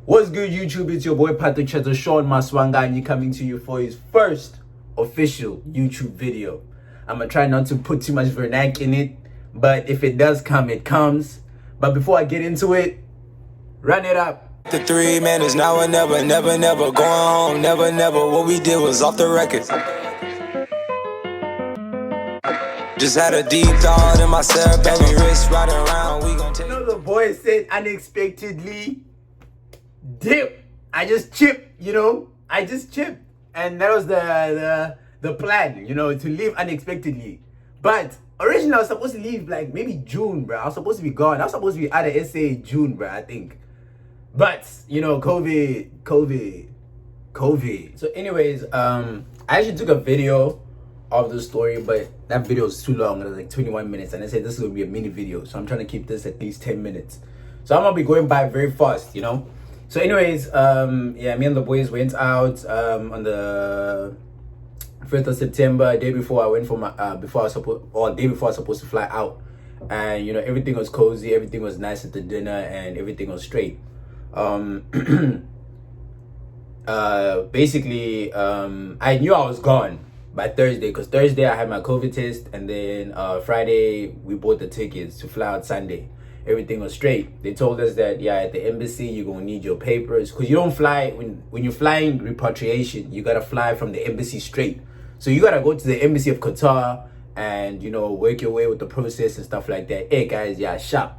What's good, YouTube? It's your boy Pato Cheto Sean Maswangani coming to you for his first official YouTube video. I'm gonna try not to put too much vernac in it, but if it does come, it comes. But before I get into it, run it up. The 3 man is now or never, never, never going home, never, never. What we did was off the record. Just had a deep thought in myself, baby, wrist riding around. We gon' take. You know, the boy said unexpectedly dip. I just chipped, I just chipped, and that was the plan, to leave unexpectedly. But originally I was supposed to leave like maybe June, bro. I was supposed to be gone. I was supposed to be out of SA June, bro, I think. But COVID. So anyways, I actually took a video of the story, but that video was too long. It was like 21 minutes, and I said this is gonna be a mini video, so I'm trying to keep this at least 10 minutes. So I'm gonna be going by very fast, So anyways, me and the boys went out on the 5th of September, day before I went for my day before I was supposed to fly out. And everything was cozy, everything was nice at the dinner, and everything was straight. Basically, I knew I was gone by Thursday, because Thursday I had my COVID test, and then Friday we bought the tickets to fly out Sunday. Everything was straight. They told us that at the embassy you're gonna need your papers, because you don't fly when you're flying repatriation. You gotta fly from the embassy straight. So you gotta go to the embassy of Qatar and work your way with the process and stuff like that. Hey guys, sharp.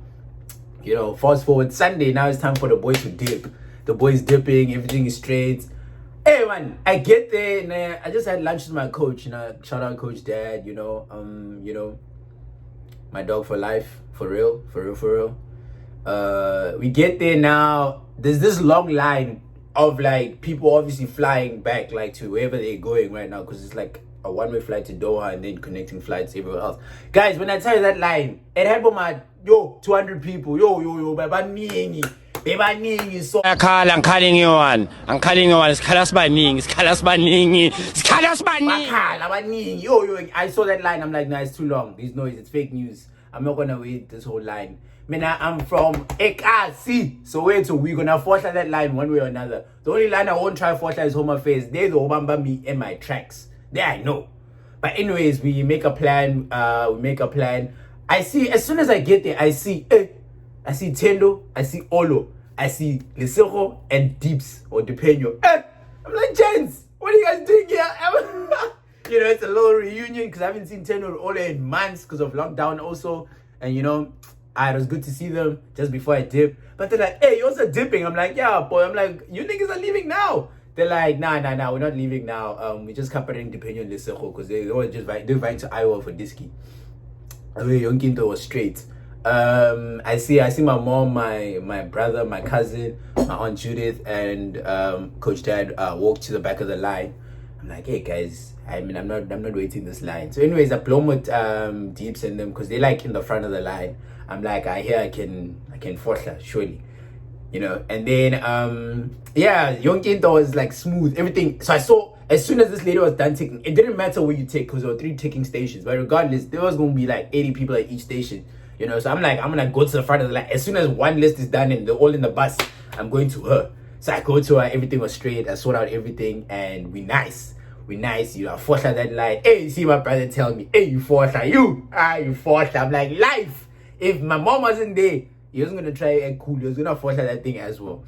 Fast forward Sunday. Now it's time for the boys to dip. The boys dipping. Everything is straight. Hey man, I get there and I just had lunch with my coach. Shout out Coach Dad. My dog for life. For real. We get there now. There's this long line of like people obviously flying back like to wherever they're going right now, because it's like a one-way flight to Doha and then connecting flights everywhere else. Guys, when I tell you that line, it had my 200 people. So I'm calling you one. It's I saw that line. I'm like, nah, it's too long. This noise, it's fake news. I'm not gonna wait this whole line. I'm from Ekasi, so we're gonna force that line one way or another. The only line I won't try to force is Home Affairs. They the Obamba me and my tracks. There I know. But anyways, we make a plan. I see, as soon as I get there, I see Tendo, I see Olo, I see Lesego and Deeps or Depenyo. I'm like, gents, what are you guys doing here? It's a little reunion because I haven't seen Tendo or Olo in months because of lockdown also. And it was good to see them just before I dip. But they're like, hey, you're also dipping. I'm like, yeah, boy. I'm like, you niggas are leaving now. They're like, nah, we're not leaving now. We just capturing Depenyo and Lesego because they were just they're vying to Iowa for Diski. I mean, Yonkinto was straight. I see my mom, my brother, my cousin, my aunt Judith, and Coach Dad walk to the back of the line. I'm like, hey guys, I'm not waiting this line. So anyways, I blow with Deeps and them because they like in the front of the line. I'm like, I can force her surely, And then Yonkinto was like smooth everything. So I saw. As soon as this lady was done taking, it didn't matter where you take because there were 3 taking stations. But regardless, there was going to be like 80 people at each station. So I'm like, I'm going to go to the front of the line. As soon as one list is done and they're all in the bus, I'm going to her. So I go to her. Everything was straight. I sort out everything. And we nice. I forced her that line. Hey, you see my brother tell me, hey, you forced her. You forced her. I'm like, life. If my mom wasn't there, he wasn't going to try and act cool. He was going to force her that thing as well.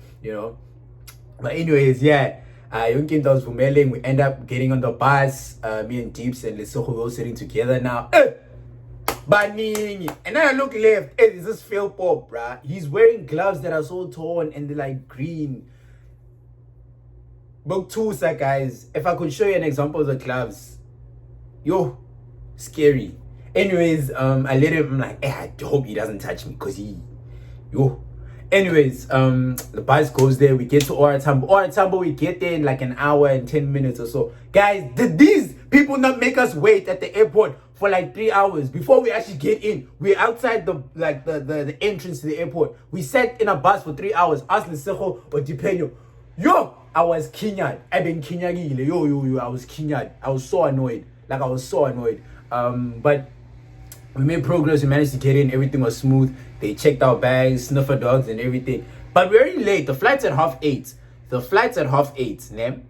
But anyways, Yonkin was fumeling. We end up getting on the bus. Me and Deeps and Lesego were all sitting together now. Baningi. And then I look left. Hey, this is Phil Pop, bruh. He's wearing gloves that are so torn and they're like green. Boktusa, guys. If I could show you an example of the gloves. Scary. Anyways, I let him. I'm like, I hope he doesn't touch me because Anyways, the bus goes there. We get to Oratambo. We get there in like an hour and 10 minutes or so. Guys, did these people not make us wait at the airport for like 3 hours before we actually get in? We're outside the entrance to the airport. We sat in a bus for 3 hours. Ask Lesego or Depenyo. I was kinyad. I've been kinyagile. I was kinyad. I was so annoyed. But we made progress. We managed to get in. Everything was smooth. They checked our bags, sniffer dogs and everything. But we're already late. The flight's at 8:30. The flight's at 8:30, ne?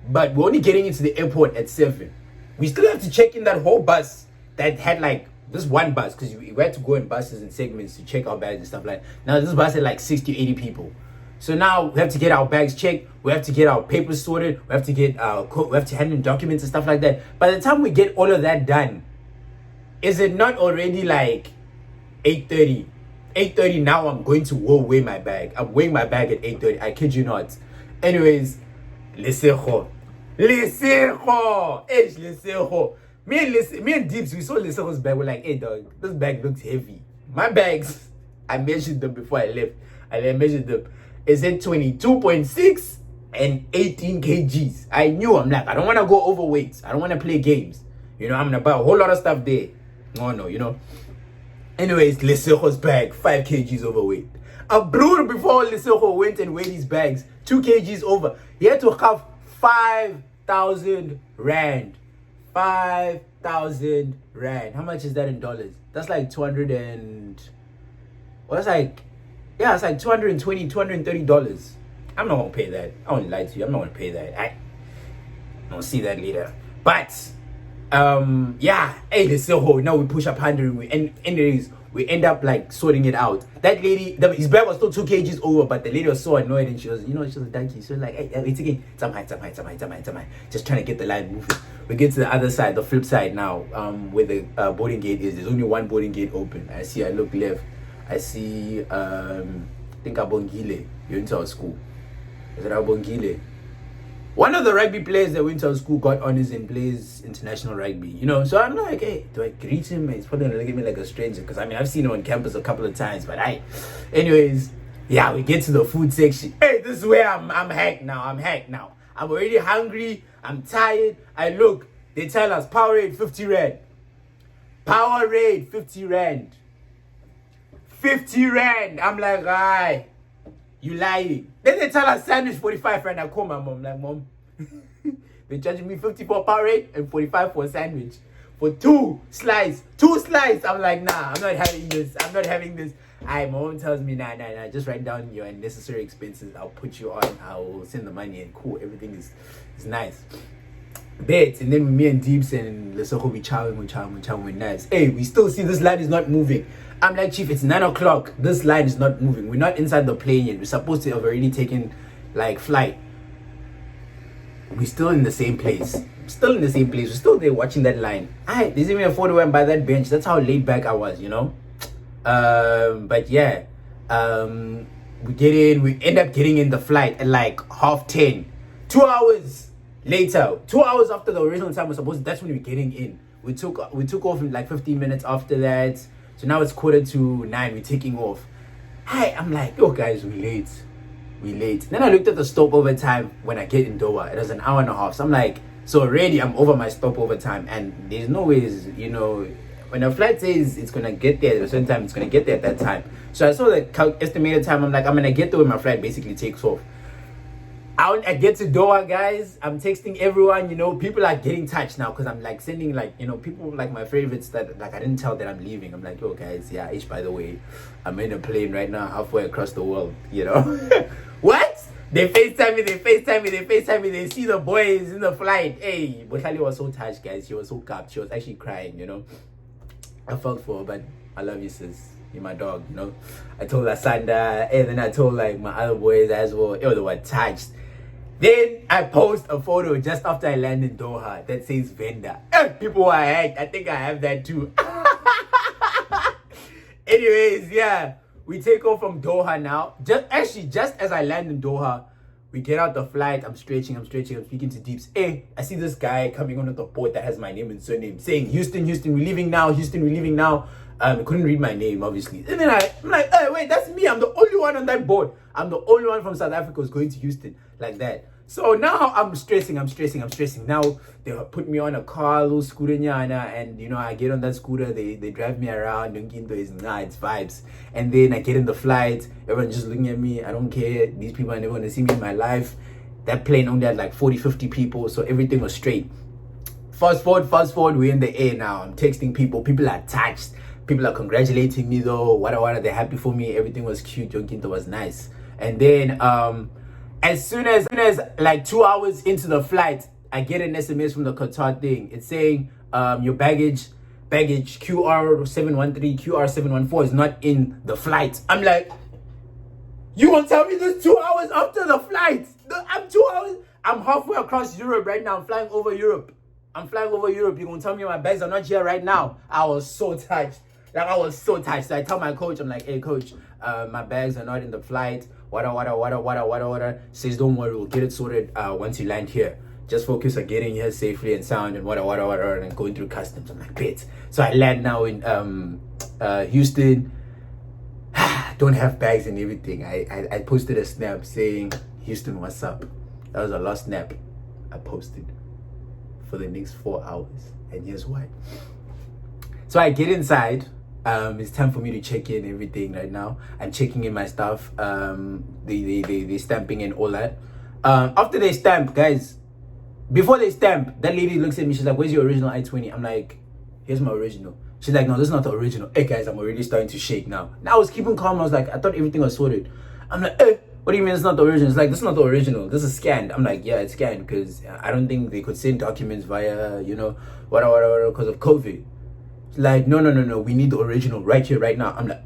But we're only getting into the airport at 7. We still have to check in that whole bus that had like this one bus, because we had to go in buses and segments to check our bags and stuff like that. Now this bus had like 60, 80 people. So now we have to get our bags checked. We have to get our papers sorted. We have to get we have to hand in documents and stuff like that. By the time we get all of that done, is it not already like 8:30? 8:30 now. I'm going to weigh my bag. I'm weighing my bag at 8:30. I kid you not. Anyways, Lesejo. Me and Deeps, we saw Lesejo's bag. We're like, hey dog, this bag looks heavy. My bags, I measured them before I left. I measured them. It's at 22.6 and 18 kgs. I knew, I'm like, I don't want to go overweight. I don't want to play games. You know, I'm going to buy a whole lot of stuff there. No, you know. Anyways, Lesejo's bag, 5 kgs overweight. A brewer before Lesejo went and weighed his bags, 2 kgs over. He had to have 5,000 rand. 5,000 rand. How much is that in dollars? That's like 200 and... Well, that's like... Yeah, it's like $220, $230. I'm not gonna pay that. I won't lie to you. I'm not gonna pay that. I don't see that later. But yeah, hey, Lesejo, now we push up 100 and anyways, we end up like sorting it out. That lady, his bag was still 2 kgs over, but the lady was so annoyed and she was, you know, she was a donkey. She was like, hey, it's okay. It's high. Just trying to get the line moving. We get to the other side, the flip side now, where the boarding gate is. There's only one boarding gate open. I look left. I see, I think Abongile. You went to our school. Is it Abongile? One of the rugby players that went to our school got honors and plays international rugby. You know, so I'm like, hey, do I greet him? He's probably gonna look at me like a stranger, because I mean, I've seen him on campus a couple of times. But anyways, yeah, we get to the food section. Hey, this is where I'm hacked now. I'm already hungry. I'm tired. They tell us Powerade 50 rand. Powerade 50 rand. 50 rand. I'm like, aye, you lying. Then they tell us sandwich 45 rand. I call my mom, like, mom, they're charging me 50 for Powerade and 45 for a sandwich. For two slices. I'm like, nah, I'm not having this. My mom tells me, nah, just write down your unnecessary expenses. I'll put you on. I'll send the money and cool. Everything is nice. Bet. And then me and Deeps and Lesejo, we chowing, we're nice. Hey, we still see this line is not moving. I'm like, Chief, it's 9 o'clock. This line is not moving. We're not inside the plane yet. We're supposed to have already taken like flight. We're still in the same place. We're still there watching that line. There's even a photo went by that bench. That's how laid back I was, you know. But yeah, we end up getting in the flight at like 10:30. 2 hours later, 2 hours after the original time was supposed. That's when we're getting in. We took off in like 15 minutes after that. So now it's 9:15. We're taking off. I'm like, yo guys, we late. Then I looked at the stopover time when I get in Doha. It was an hour and a half. So I'm like, so already I'm over my stopover time, and there's no ways, you know, when a flight says it's gonna get there at a certain time, it's gonna get there at that time. So I saw the estimated time. I'm like, I'm gonna get there when my flight basically takes off. I get to Doha, guys. I'm texting everyone, you know, people are getting touched now, because I'm like sending, like, you know, people like my favorites that like I didn't tell that I'm leaving. I'm like, yo guys, yeah, by the way, I'm in a plane right now halfway across the world, you know. What? They FaceTime me, they see the boys in the flight. Hey, Boshali was so touched, guys. She was so capped. She was actually crying, you know. I felt for her, but I love you, sis. You're my dog, you know. I told Asanda, and then I told like my other boys as well. They were touched. Then I post a photo just after I land in Doha that says vendor. People were hacked. I think I have that too. Anyways, yeah, we take off from Doha now. Just as I land in Doha, we get out the flight. I'm stretching. I'm speaking to Deeps. Hey, I see this guy coming on the board that has my name and surname, saying, Houston, we're leaving now. He couldn't read my name, obviously. And then I'm like, hey, wait, that's me. I'm the only one on that board. I'm the only one from South Africa who's going to Houston, like that. So now I'm stressing. Now they put me on a car, little scooter, and you know, I get on that scooter, they drive me around, it's vibes. And then I get in the flight, everyone's just looking at me, I don't care, these people are never gonna see me in my life. That plane only had like 40-50 people, so everything was straight. Fast forward, we're in the air now. I'm texting people are touched, people are congratulating me though, what they're happy for me, everything was cute, Jonkinto was nice. And then as soon as like 2 hours into the flight, I get an SMS from the Qatar thing. It's saying your baggage QR713, QR714 is not in the flight. I'm like, you gonna tell me this 2 hours after the flight? I'm 2 hours. I'm halfway across Europe right now. I'm flying over Europe. You're gonna tell me my bags are not here right now? I was so touched. So I tell my coach, I'm like, hey coach, my bags are not in the flight. Wada. Says, don't worry, we'll get it sorted once you land here. Just focus on getting here safely and sound and wada, and going through customs. I'm like, bet. So I land now in Houston. Don't have bags and everything. I posted a snap saying, Houston, what's up? That was the last snap I posted for the next 4 hours. And here's why. So I get inside. It's time for me to check in everything right now. I'm checking in my stuff. They stamping and all that. After they stamp, guys, before they stamp, that lady looks at me. She's like, where's your original I-20? I'm like, here's my original. She's like, no, this is not the original. Hey guys, I'm already starting to shake now. Now I was keeping calm. I was like, I thought everything was sorted. I'm like, hey, what do you mean it's not the original? It's like, this is not the original. This is scanned. I'm like, yeah, it's scanned because I don't think they could send documents via, whatever, because of COVID. It's like, no. We need the original right here, right now. I'm like,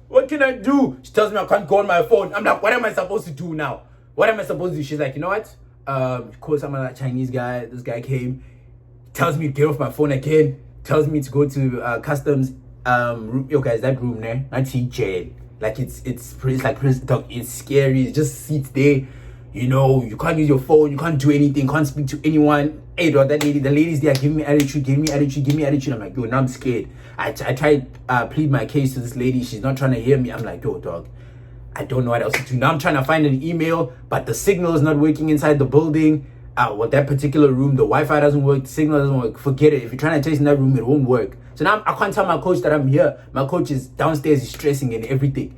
what can I do? She tells me I can't go on my phone. I'm like, what am I supposed to do now? What am I supposed to do? She's like, you know what? Of course, I'm a Chinese guy. This guy came, tells me to get off my phone again. Tells me to go to customs. Yo guys, that room there, not jail. Like it's like prison talk. It's scary. It's just seats there. You can't use your phone. You can't do anything. Can't speak to anyone. Hey, dog, the ladies there giving me attitude. I'm like, yo, now I'm scared. I tried plead my case to this lady. She's not trying to hear me. I'm like, yo, dog, I don't know what else to do. Now I'm trying to find an email, but the signal is not working inside the building. That particular room, the Wi-Fi doesn't work, the signal doesn't work. Forget it. If you're trying to chase in that room, it won't work. So now I can't tell my coach that I'm here. My coach is downstairs, he's stressing and everything.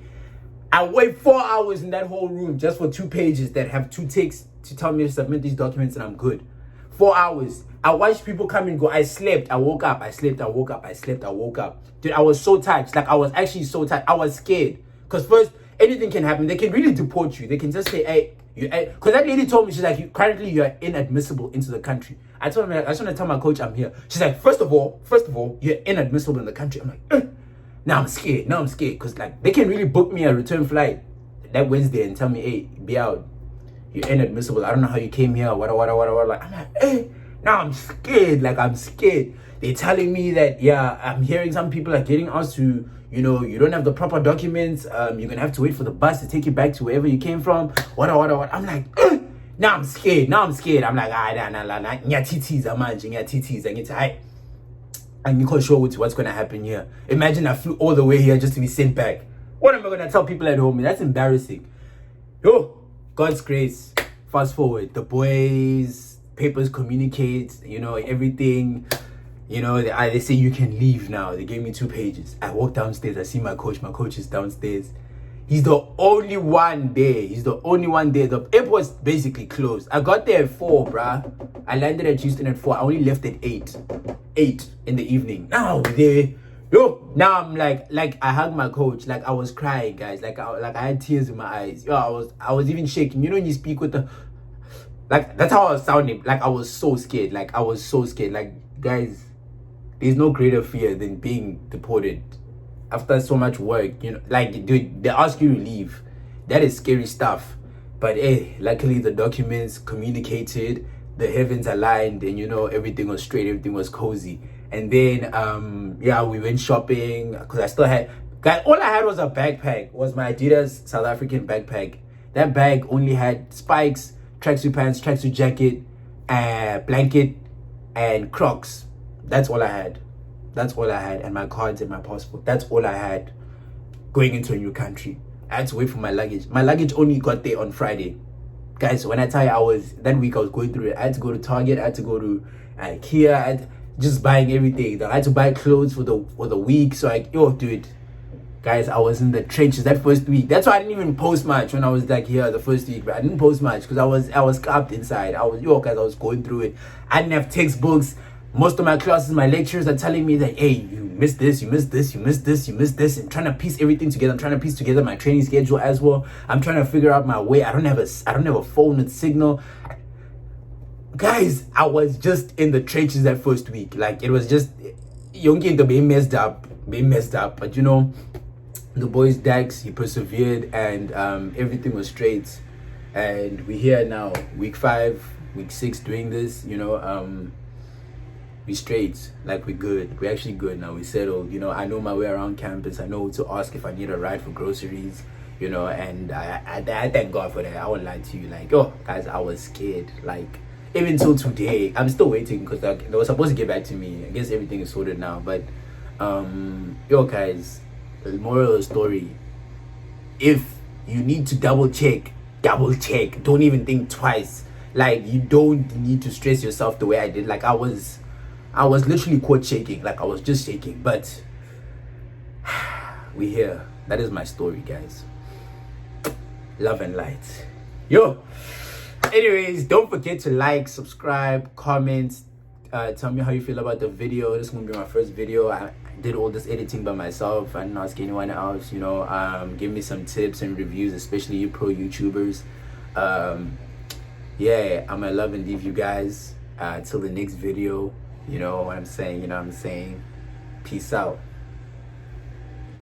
I wait 4 hours in that whole room just for 2 pages that have 2 takes to tell me to submit these documents and I'm good. 4 hours. I watched people come and go. I slept. I woke up. I slept. I woke up. I slept. I woke up. Dude, I was so tired. Like, I was actually so tired. I was scared. Because first, anything can happen. They can really deport you. They can just say, hey, because that lady told me, she's like, currently you are inadmissible into the country. I told her, I just want to tell my coach I'm here. She's like, first of all, you're inadmissible in the country. I'm like, now I'm scared. Because like, they can really book me a return flight that Wednesday and tell me, hey, be out. You're inadmissible. I don't know how you came here. What. Like, I'm like, hey, now I'm scared. Like, I'm scared. They're telling me that, yeah, I'm hearing some people are getting asked to, you don't have the proper documents. You're going to have to wait for the bus to take you back to wherever you came from. What. I'm like, now I'm scared. I'm like, I'm not sure what's going to happen here. Imagine I flew all the way here just to be sent back. What am I going to tell people at home? That's embarrassing. Yo, God's grace. Fast forward. The boys, papers communicate, everything. They say you can leave now. They gave me 2 pages. I walk downstairs. I see my coach. My coach is downstairs. He's the only one there. The airport's basically closed. I got there at 4, bruh. I landed at Houston at 4. I only left at 8 in the evening. Now now I'm like I hugged my coach. Like, I was crying, guys. Like I had tears in my eyes. I was even shaking. When you speak with the, like, that's how I was sounding. Like, I was so scared. Like, guys, there's no greater fear than being deported after so much work. Like, dude, they ask you to leave. That is scary stuff. But luckily the documents communicated, the heavens aligned, and everything was straight, everything was cozy. And then we went shopping because I still had, guys, all I had was a backpack. Was my Adidas South African backpack. That bag only had spikes, tracksuit pants, tracksuit jacket, blanket, and Crocs. That's all I had. And my cards and my passport. That's all I had going into a new country. I had to wait for my luggage. My luggage only got there on Friday. Guys, when I tell you that week I was going through it. I had to go to Target. I had to go to IKEA. Just buying everything. I had to buy clothes for the week. So dude, guys, I was in the trenches that first week. That's why I didn't even post much when I was like here the first week. But I didn't post much because I was capped inside. I was going through it. I didn't have textbooks. most of my classes, my lecturers are telling me that, hey, you missed this, you missed this, you missed this, you missed this. I'm trying to piece everything together. I'm trying to piece together my training schedule as well. I'm trying to figure out my way. I don't have a phone with signal. Guys, I was just in the trenches that first week. Like, it was just Yonki to be messed up. But you know, the boys Dax, he persevered, and everything was straight. And we're here now, week 5, week 6 doing this, you know. We straight, like we're good. We're actually good now. We settled, you know. I know my way around campus. I know who to ask if I need a ride for groceries, you know. And I thank God for that. I won't lie to you. Like, oh, guys, I was scared. Like, even till today, I'm still waiting because like, they were supposed to get back to me. I guess everything is sorted now. But, yo, guys, the moral of the story: if you need to double check. Don't even think twice. Like, you don't need to stress yourself the way I did. Like, I was literally caught shaking. Like, I was just shaking. But we here. That is my story, guys. Love and light. Yo. Anyways, don't forget to like, subscribe, comment. Tell me how you feel about the video. This is gonna be my first video. I did all this editing by myself. I didn't ask anyone else, you know. Give me some tips and reviews, especially you pro YouTubers. Yeah, I'm gonna love and leave you guys till the next video. You know what I'm saying? Peace out.